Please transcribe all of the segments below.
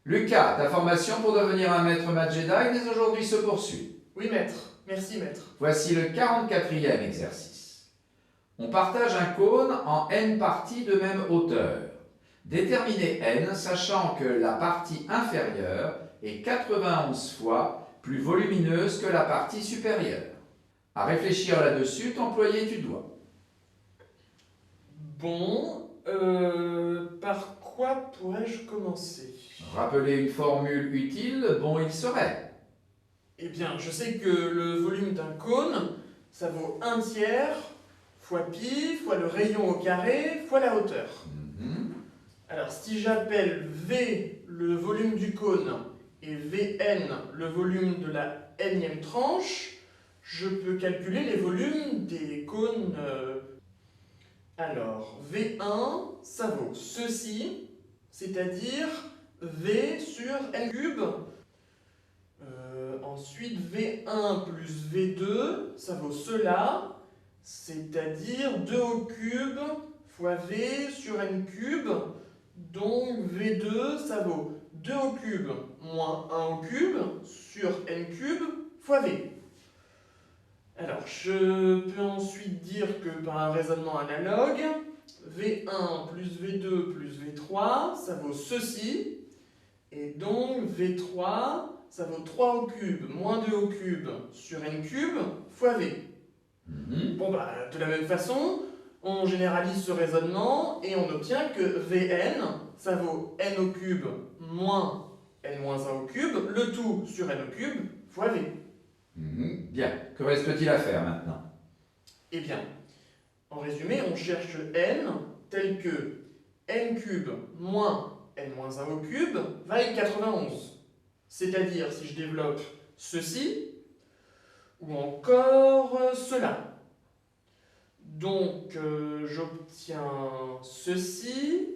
Lucas, ta formation pour devenir un maître maths Jedi dès aujourd'hui se poursuit. Oui, maître. Merci, maître. Voici le 44e exercice. On partage un cône en n parties de même hauteur. Déterminez n, sachant que la partie inférieure est 91 fois plus volumineuse que la partie supérieure. À réfléchir là-dessus, t'employer tu dois. Bon, par quoi pourrais-je commencer? Rappeler une formule utile, bon il serait. Eh bien, je sais que le volume d'un cône, ça vaut 1/3 fois pi fois le rayon au carré fois la hauteur. Alors, si j'appelle V le volume du cône et Vn le volume de la nème tranche, je peux calculer les volumes des cônes. Alors, V1, ça vaut ceci, c'est-à-dire V sur n cube. Ensuite, V1 plus V2, ça vaut cela, c'est-à-dire 2 au cube fois V sur n cube. Donc V2, ça vaut 2 au cube moins 1 au cube sur n cube fois V. Alors, je peux ensuite dire que par un raisonnement analogue, V1 plus V2 plus V3, ça vaut ceci. Et donc V3, ça vaut 3 au cube moins 2 au cube sur n cube fois V. Bon, de la même façon, on généralise ce raisonnement et on obtient que Vn, ça vaut n au cube moins n moins 1 au cube, le tout sur n au cube fois V. Bien, que reste-t-il à faire maintenant? Eh bien, en résumé, on cherche n tel que n cube moins n moins 1 au cube vaille 91. C'est-à-dire, si je développe ceci, ou encore cela. Donc, j'obtiens ceci,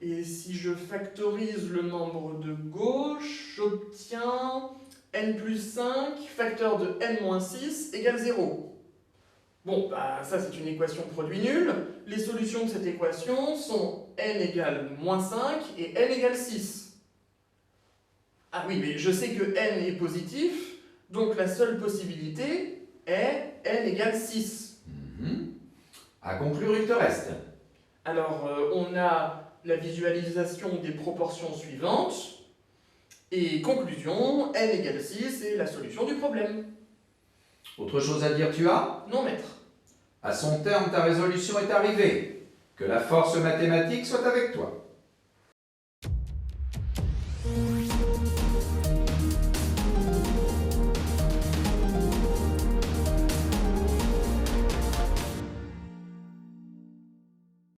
et si je factorise le membre de gauche, j'obtiens n plus 5, facteur de n moins 6 égale 0. Bon, ça c'est une équation produit nul. Les solutions de cette équation sont n égale moins 5 et n égale 6. Ah oui, mais je sais que n est positif, donc la seule possibilité est n égale 6. À conclure, il te reste. Alors, on a la visualisation des proportions suivantes. Et conclusion, n égale 6 est la solution du problème. Autre chose à dire tu as? Non, maître. À son terme, ta résolution est arrivée. Que la force mathématique soit avec toi.